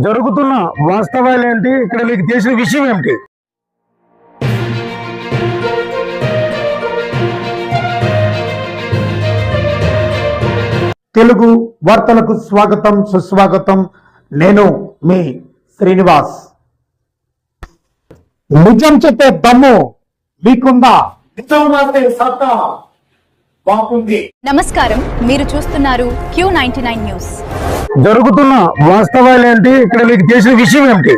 జరుగుతున్న వాస్తవాలు ఏంటి, ఇక్కడ మీకు తెలిసిన విషయం ఏమిటి? తెలుగు వార్తలకు స్వాగతం, సుస్వాగతం. నేను మీ శ్రీనివాస్. నిజం చెప్పే దమ్ము మీకుందా? సత్తా బాగుంది. నమస్కారం, మీరు చూస్తున్నారు Q99 న్యూస్. జరుగుతున్న వాస్తవాలు ఏంటి, ఇక్కడ మీకు తెలిసిన విషయం ఏమిటి?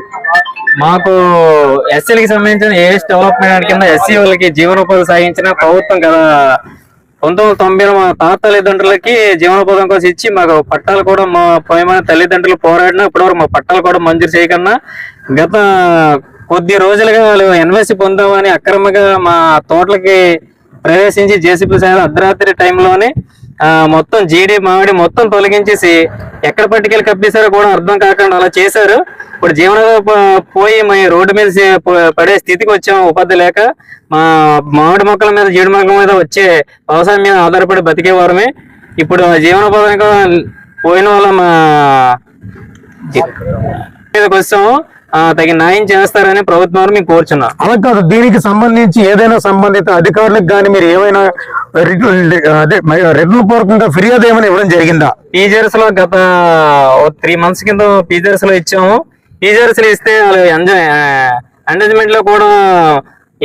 మాకు ఎస్సీలకి సంబంధించిన ఏఎస్ డెవలప్మెంట్ కింద ఎస్సీ వాళ్ళకి జీవనోపాధి సాగించిన ప్రభుత్వం కదా 1990 మా తాత తల్లిదండ్రులకి జీవనోపాధి కోసం ఇచ్చి మాకు పట్టాలు కూడా మా పోయమైన తల్లిదండ్రులు పోరాడినా ఇప్పటివరకు మా పట్టాలు కూడా మంజూరు చేయకన్నా గత కొద్ది రోజులుగా వాళ్ళు ఎన్వైసీ పొందామని అక్రమంగా మా తోటలకి ప్రవేశించి జేసీబీ సాయం అర్ధరాత్రి టైంలోనే మొత్తం జీడి మామిడి మొత్తం తొలగించేసి ఎక్కడ పట్టుకెళ్ళి కప్పేశారో కూడా అర్థం కాకుండా అలా చేశారు. ఇప్పుడు జీవనోపాధి పోయి మా రోడ్డు మీద పడే స్థితికి వచ్చాము. ఉపాధి లేక మా మామిడి మొక్కల మీద జీడి మొక్కల మీద వచ్చే వ్యవసాయం మీద ఆధారపడి బతికేవారమే. ఇప్పుడు జీవనోపాధి పోయిన వల్ల మా మీదకి వచ్చాము. తగిన న్యాయం చేస్తారని ప్రభుత్వం మేము కోరుచున్నాం. అలా కాదు, దీనికి సంబంధించి ఏదైనా సంబంధిత అధికారులకు కానీ మీరు ఏమైనా రిటర్న్ పూర్వకంగా ఫిర్యాదు ఏమైనా ఇవ్వడం జరిగిందా? పీజర్స్ లో గత 3 months కింద పీజర్స్ లో ఇచ్చాము. పీజర్స్ లో ఇస్తే వాళ్ళు ఎండేజ్మెంట్ లో కూడా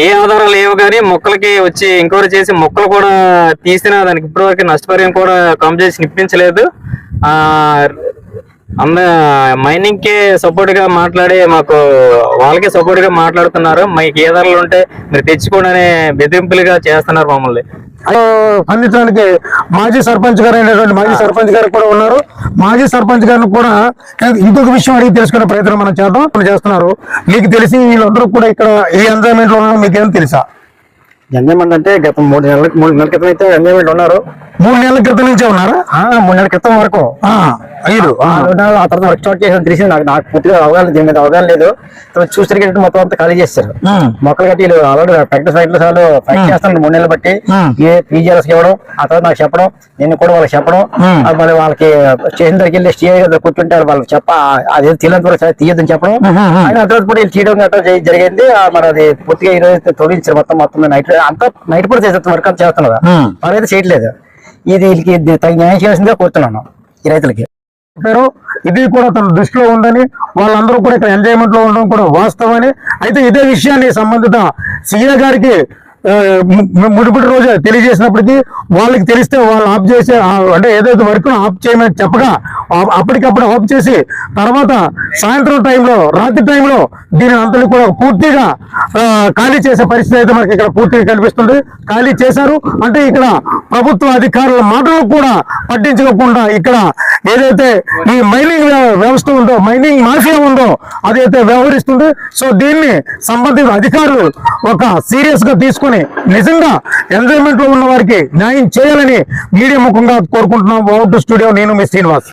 ఏ ఆధారాలు లేవు, కానీ మొక్కలకి వచ్చి ఎంక్వైరీ చేసి మొక్కలు కూడా తీసినా దానికి ఇప్పటివరకు నష్టపరిహారం కూడా కాంపెన్సేషన్ ఇప్పించలేదు. మైనింగ్ కి సపోర్ట్ గా మాట్లాడి మాకు వాళ్ళకి సపోర్ట్ గా మాట్లాడుతున్నారు. మీకు ఏ ధరలు ఉంటే మీరు తెచ్చుకోండి బెదిరింపులుగా చేస్తున్నారు మమ్మల్ని. అందించడానికి మాజీ సర్పంచ్ గారు అయినటువంటి మాజీ సర్పంచ్ గారు కూడా ఉన్నారు. మాజీ సర్పంచ్ గారిని కూడా ఇంకొక విషయం అడిగి తెలుసుకునే ప్రయత్నం మనం చేస్తున్నారు. మీకు తెలిసి వీళ్ళందరూ కూడా ఇక్కడ ఈ ఎంజాయ్మెంట్ లో ఉన్నారు, మీకేం తెలుసా? ఎంజాయ్మెంట్ అంటే గత 3 నెలల క్రితం అయితే ఎంజాయ్మెంట్ ఉన్నారు. 3 నెలల క్రితం నుంచే ఉన్నారా? 3 నెలల క్రితం వరకు 5 ఆ తర్వాత వర్క్ స్టార్ట్ చేసిన తెలిసి నాకు పూర్తిగా దీని మీద అవగాహన లేదు. చూసరికి మొత్తం అంతా ఖాళీ చేస్తారు. మొక్కలు కట్టి ఆల్రెడీ ప్రాక్టీస్ ఫైట్ ఫైట్ చేస్తాను 3 నెలలు బట్టి. ఏ పీజీఎల్స్ ఇవ్వడం, ఆ తర్వాత నాకు చెప్పడం, నేను కూడా వాళ్ళకి చెప్పడం, మరి వాళ్ళకి స్టేషన్ దగ్గరికి వెళ్ళి స్టే కూర్చుంటారు, వాళ్ళకి అదే తెలియని వరకు తీయద్దని చెప్పడం. ఆయన ఆ తర్వాత కూడా వీళ్ళు చేయడం జరిగింది. మరి అది పూర్తిగా ఈ రోజు తొలగించారు. మొత్తం నైట్ కూడా చేస్తారు, వర్క్ అంతా చేస్తున్నారు. వాళ్ళైతే చేయట్లేదు. ఇది వీళ్ళకి తగిన న్యాయం చేయాల్సిందిగా కోరుతున్నాను ఈ రైతులకి. ఇది కూడా తన దృష్టిలో ఉందని, వాళ్ళందరూ కూడా ఇక్కడ ఎంజాయ్మెంట్ లో ఉండడం కూడా వాస్తవని. అయితే ఇదే విషయాన్ని సంబంధిత సీఏ గారికి ముడిపటి రోజు తెలియజేసినప్పటికీ వాళ్ళకి తెలిస్తే వాళ్ళు ఆఫ్ చేసి, అంటే ఏదైతే వర్క్ ఆఫ్ చేయమని చెప్పగా అప్పటికప్పుడు ఆఫ్ చేసి తర్వాత సాయంత్రం టైంలో, రాత్రి టైంలో దీని అంతటి కూడా పూర్తిగా ఖాళీ చేసే పరిస్థితి అయితే మనకి ఇక్కడ పూర్తిగా కనిపిస్తుంది. ఖాళీ చేశారు అంటే ఇక్కడ ప్రభుత్వ అధికారుల మాటలు కూడా పట్టించుకోకుండా ఇక్కడ ఏదైతే ఈ మైనింగ్ వ్యవస్థ ఉందో, మైనింగ్ మాఫియా ఉందో అదైతే వ్యవహరిస్తుంది. సో దీన్ని సంబంధిత అధికారులు ఒక సీరియస్ గా తీసుకుని నిజంగా ఎంజాయ్మెంట్ లో ఉన్న వారికి న్యాయం చేయాలని మీడియా ముఖంగా కోరుకుంటున్నాం. అవుట్ స్టూడియో, నేను మీ శ్రీనివాస్.